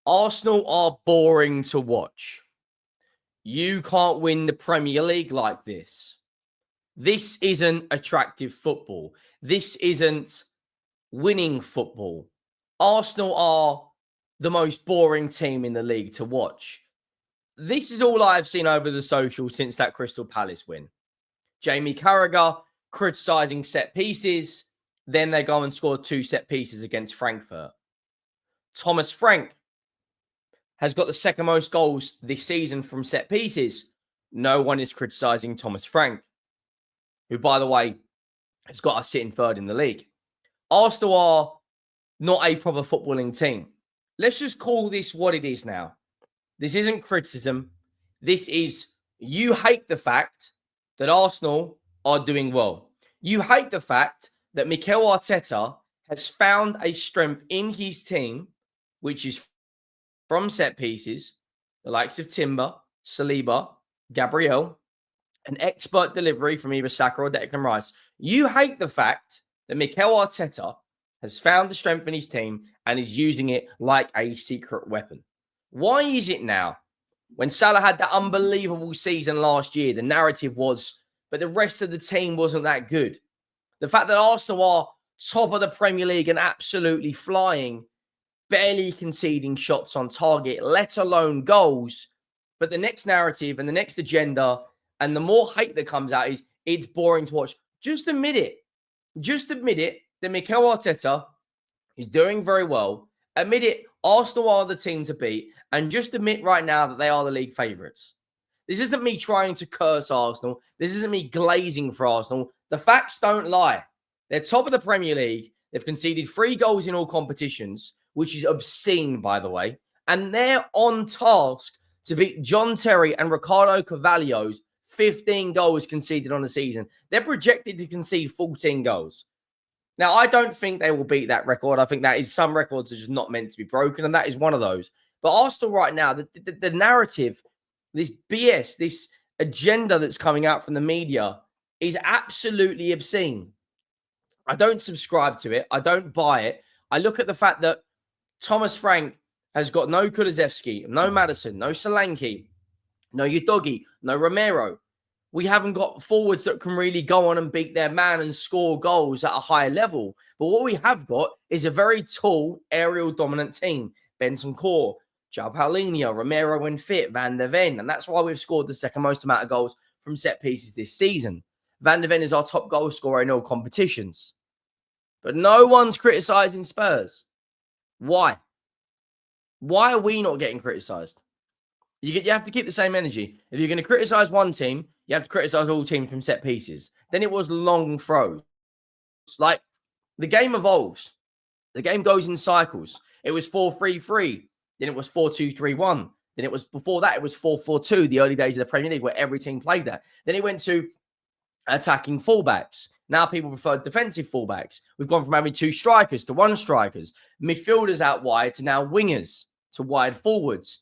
Arsenal are boring to watch. You can't win the Premier League like this. This isn't attractive football. This isn't winning football. Arsenal are the most boring team in the league to watch. This is all I've seen over the social since that Crystal Palace win. Jamie Carragher criticising set pieces. Then they go and score 2 set pieces against Frankfurt. Thomas Frank has got the second most goals this season from set pieces. No one is criticising Thomas Frank, who, by the way, has got us sitting third in the league. Arsenal are not a proper footballing team. Let's just call this what it is now. This isn't criticism. This is, you hate the fact that Arsenal are doing well. You hate the fact that Mikel Arteta has found a strength in his team, which is from set pieces, the likes of Timber, Saliba, Gabriel, an expert delivery from either Saka or Declan Rice. You hate the fact that Mikel Arteta has found the strength in his team and is using it like a secret weapon. Why is it now, when Salah had that unbelievable season last year, the narrative was, but the rest of the team wasn't that good? The fact that Arsenal are top of the Premier League and absolutely flying, barely conceding shots on target, let alone goals. But the next narrative and the next agenda and the more hate that comes out is it's boring to watch. Just admit it. Just admit it that Mikel Arteta is doing very well. Admit it, Arsenal are the team to beat. And just admit right now that they are the league favourites. This isn't me trying to curse Arsenal. This isn't me glazing for Arsenal. The facts don't lie. They're top of the Premier League. They've conceded 3 goals in all competitions, which is obscene, by the way. And they're on task to beat John Terry and Ricardo Carvalho's 15 goals conceded on the season. They're projected to concede 14 goals. Now, I don't think they will beat that record. I think that is, some records are just not meant to be broken, and that is one of those. But Arsenal right now, the narrative, this BS, this agenda that's coming out from the media is absolutely obscene. I don't subscribe to it. I don't buy it. I look at the fact that Thomas Frank has got no Kulusevski, no Maddison, no Solanke, no Udogie, no Romero. We haven't got forwards that can really go on and beat their man and score goals at a higher level. But what we have got is a very tall, aerial dominant team. Benson Core, João Paulinho, Romero when fit, Van der Ven. And that's why we've scored the second most amount of goals from set pieces this season. Van der Ven is our top goal scorer in all competitions. But no one's criticising Spurs. Why? Why are we not getting criticised? You have to keep the same energy. If you're going to criticise one team, you have to criticise all teams from set pieces. Then it was long throws. It's like, the game evolves. The game goes in cycles. It was 4-3-3. Then it was 4-2-3-1. Then it was, before that, it was 4-4-2, the early days of the Premier League, where every team played that. Then it went to attacking fullbacks. Now people prefer defensive fullbacks. We've gone from having 2 strikers to 1 strikers. Midfielders out wide to now wingers to wide forwards.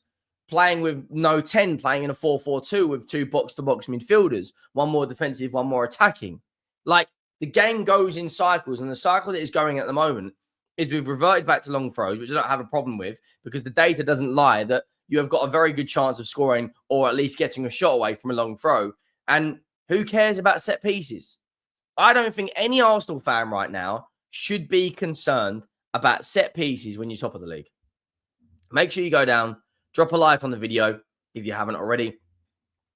Playing with no 10, playing in a 4-4-2 with 2 box-to-box midfielders. 1 more defensive, 1 more attacking. Like, the game goes in cycles, and the cycle that is going at the moment is we've reverted back to long throws, which I don't have a problem with, because the data doesn't lie that you have got a very good chance of scoring or at least getting a shot away from a long throw. And who cares about set pieces? I don't think any Arsenal fan right now should be concerned about set pieces when you're top of the league. Make sure you go down, drop a like on the video if you haven't already.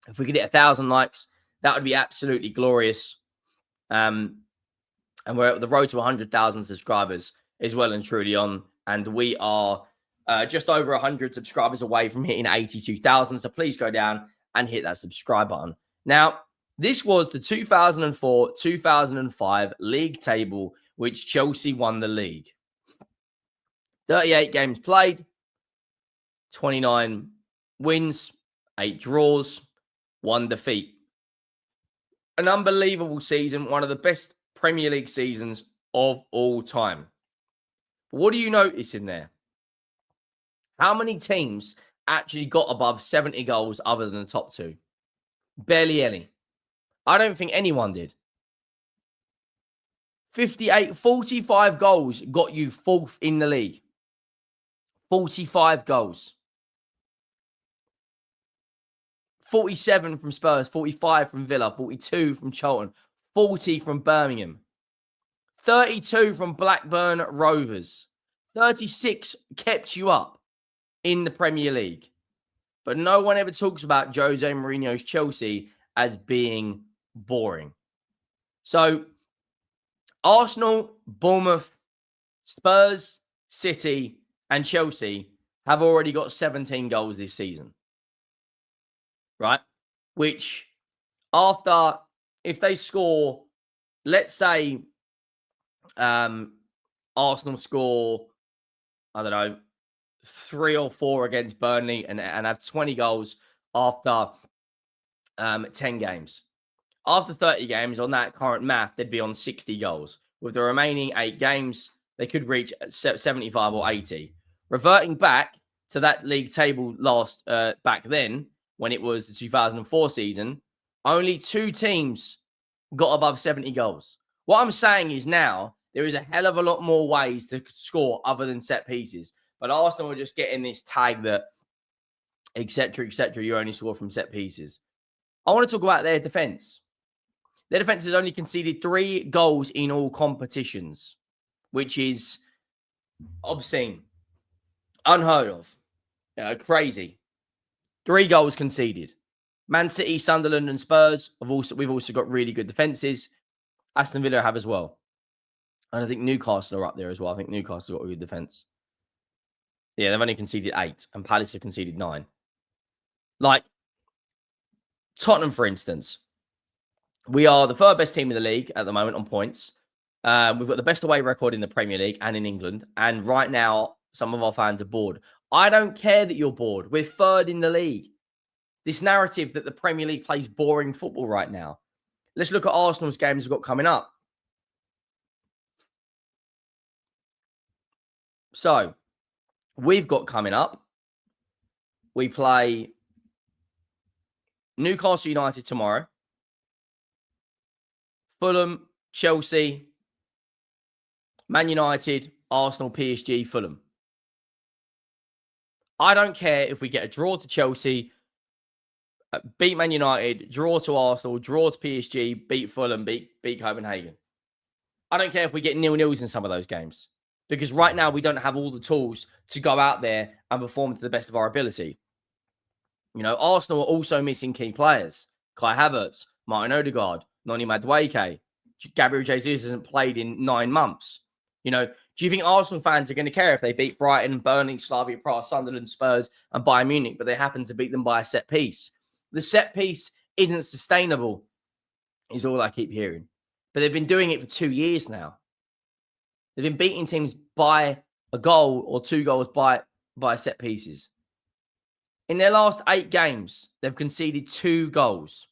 If we could hit 1,000 likes, that would be absolutely glorious. And we're the road to 100,000 subscribers is well and truly on. And we are just over 100 subscribers away from hitting 82,000. So please go down and hit that subscribe button. Now, this was the 2004-2005 league table, which Chelsea won the league. 38 games played, 29 wins, 8 draws, 1 defeat. An unbelievable season, one of the best Premier League seasons of all time. What do you notice in there? How many teams actually got above 70 goals other than the top 2? Barely any. I don't think anyone did. 45 goals got you 4th in the league. 45 goals. 47 from Spurs, 45 from Villa, 42 from Charlton, 40 from Birmingham, 32 from Blackburn Rovers, 36 kept you up in the Premier League. But no one ever talks about Jose Mourinho's Chelsea as being boring. So Arsenal, Bournemouth, Spurs, City, and Chelsea have already got 17 goals this season. Right? Which after, if they score, let's say Arsenal score, I don't know, 3 or 4 against Burnley and have 20 goals after 10 games. After 30 games, on that current math, they'd be on 60 goals. With the remaining 8 games, they could reach 75 or 80. Reverting back to that league table back then, when it was the 2004 season, only 2 teams got above 70 goals. What I'm saying is now, there is a hell of a lot more ways to score other than set pieces. But Arsenal are just getting this tag that, etc., you only score from set pieces. I want to talk about their defense. Their defense has only conceded 3 goals in all competitions, which is obscene, unheard of, crazy. 3 goals conceded. Man City, Sunderland, and Spurs we've also got really good defenses. Aston Villa have as well. And I think Newcastle are up there as well. I think Newcastle got a good defense. Yeah, they've only conceded 8, and Palace have conceded 9. Like Tottenham, for instance, we are the 3rd best team in the league at the moment on points. We've got the best away record in the Premier League and in England. And right now, some of our fans are bored. I don't care that you're bored. We're 3rd in the league. This narrative that the Premier League plays boring football right now. Let's look at Arsenal's games we've got coming up. So, we've got coming up, we play Newcastle United tomorrow, Fulham, Chelsea, Man United, Arsenal, PSG, Fulham. I don't care if we get a draw to Chelsea, beat Man United, draw to Arsenal, draw to PSG, beat Fulham, beat Copenhagen. I don't care if we get 0-0s in some of those games. Because right now, we don't have all the tools to go out there and perform to the best of our ability. You know, Arsenal are also missing key players. Kai Havertz, Martin Odegaard, Noni Madueke. Gabriel Jesus hasn't played in 9 months. You know, do you think Arsenal fans are going to care if they beat Brighton, Burnley, Slavia Prague, Sunderland, Spurs, and Bayern Munich, but they happen to beat them by a set piece? The set piece isn't sustainable, is all I keep hearing. But they've been doing it for 2 years now. They've been beating teams by a goal or 2 goals by set pieces. In their last 8 games, they've conceded 2 goals.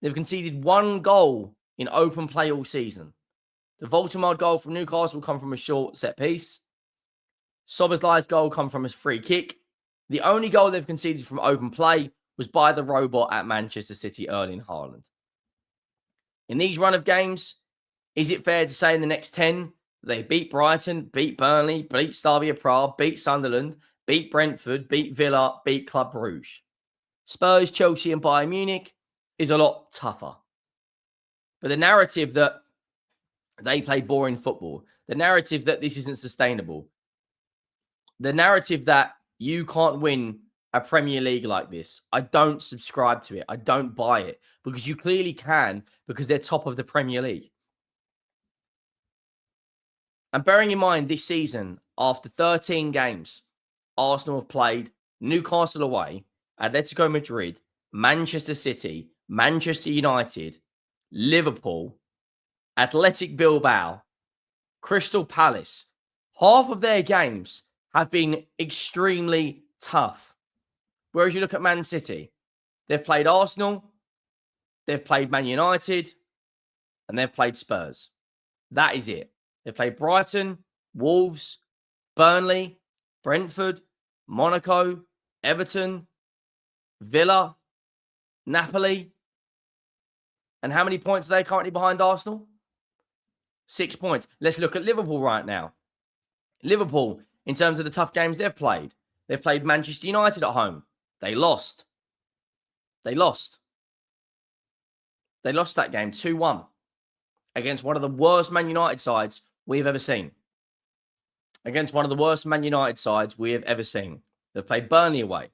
They've conceded 1 goal in open play all season. The Voldemort goal from Newcastle come from a short set piece. Soberslai's goal come from a free kick. The only goal they've conceded from open play was by the robot at Manchester City, Erling Haaland. In these run of games, is it fair to say in the next 10, they beat Brighton, beat Burnley, beat Slavia Prague, beat Sunderland, beat Brentford, beat Villa, beat Club Brugge? Spurs, Chelsea, and Bayern Munich is a lot tougher. But the narrative that they play boring football, the narrative that this isn't sustainable, the narrative that you can't win a Premier League like this, I don't subscribe to it. I don't buy it, because you clearly can, because they're top of the Premier League. And bearing in mind this season, after 13 games, Arsenal have played Newcastle away, Atletico Madrid, Manchester City, Manchester United, Liverpool, Athletic Bilbao, Crystal Palace. Half of their games have been extremely tough. Whereas you look at Man City, they've played Arsenal, they've played Man United, and they've played Spurs. That is it. They've played Brighton, Wolves, Burnley, Brentford, Monaco, Everton, Villa, Napoli. And how many points are they currently behind Arsenal? 6 points. Let's look at Liverpool right now. Liverpool, in terms of the tough games they've played. They've played Manchester United at home. They lost. They lost that game 2-1 against one of the worst Man United sides we've ever seen. Against one of the worst Man United sides we have ever seen. They've played Burnley away.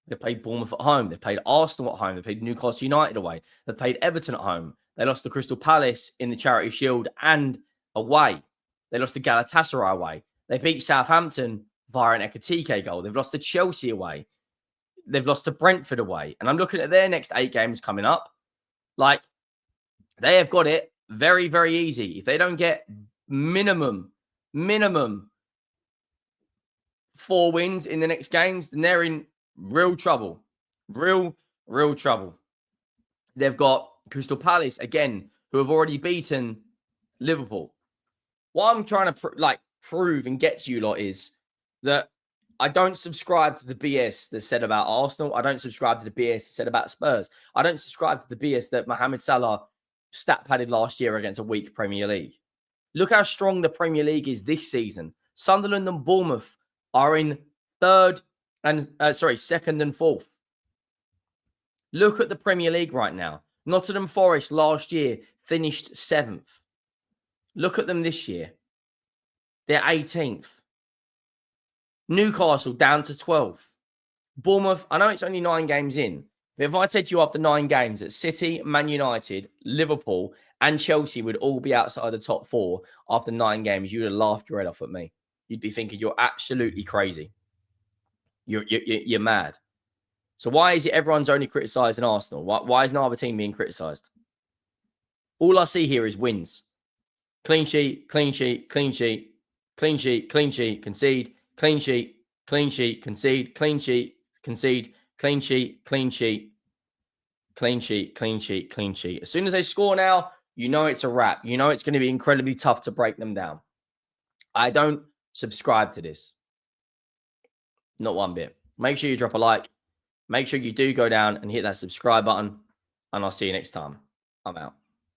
They've played Bournemouth at home. They've played Arsenal at home. They've played Newcastle United away. They've played Everton at home. They lost to Crystal Palace in the Charity Shield and away. They lost to Galatasaray away. They beat Southampton via an Ekitike goal. They've lost to Chelsea away. They've lost to Brentford away. And I'm looking at their next 8 games coming up. Like, they have got it very, very easy. If they don't get minimum 4 wins in the next games, then they're in real trouble. Real trouble. They've got Crystal Palace, again, who have already beaten Liverpool. What I'm trying to prove and get to you lot is that I don't subscribe to the BS that's said about Arsenal. I don't subscribe to the BS that's said about Spurs. I don't subscribe to the BS that Mohamed Salah stat padded last year against a weak Premier League. Look how strong the Premier League is this season. Sunderland and Bournemouth are in second and fourth. Look at the Premier League right now. Nottingham Forest last year finished 7th. Look at them this year. They're 18th. Newcastle down to 12th. Bournemouth, I know it's only 9 games in, but if I said to you after 9 games that City, Man United, Liverpool, and Chelsea would all be outside the top 4 after 9 games, you would have laughed your head off at me. You'd be thinking you're absolutely crazy. You're mad. So why is it everyone's only criticising Arsenal? Why is no other team being criticised? All I see here is wins. Clean sheet, clean sheet, clean sheet, clean sheet, clean sheet, concede, clean sheet, clean sheet, concede, clean sheet, concede, clean sheet, clean sheet, clean sheet, clean sheet, clean sheet. As soon as they score now, you know it's a wrap. You know it's going to be incredibly tough to break them down. I don't subscribe to this. Not one bit. Make sure you drop a like. Make sure you do go down and hit that subscribe button. And I'll see you next time. I'm out.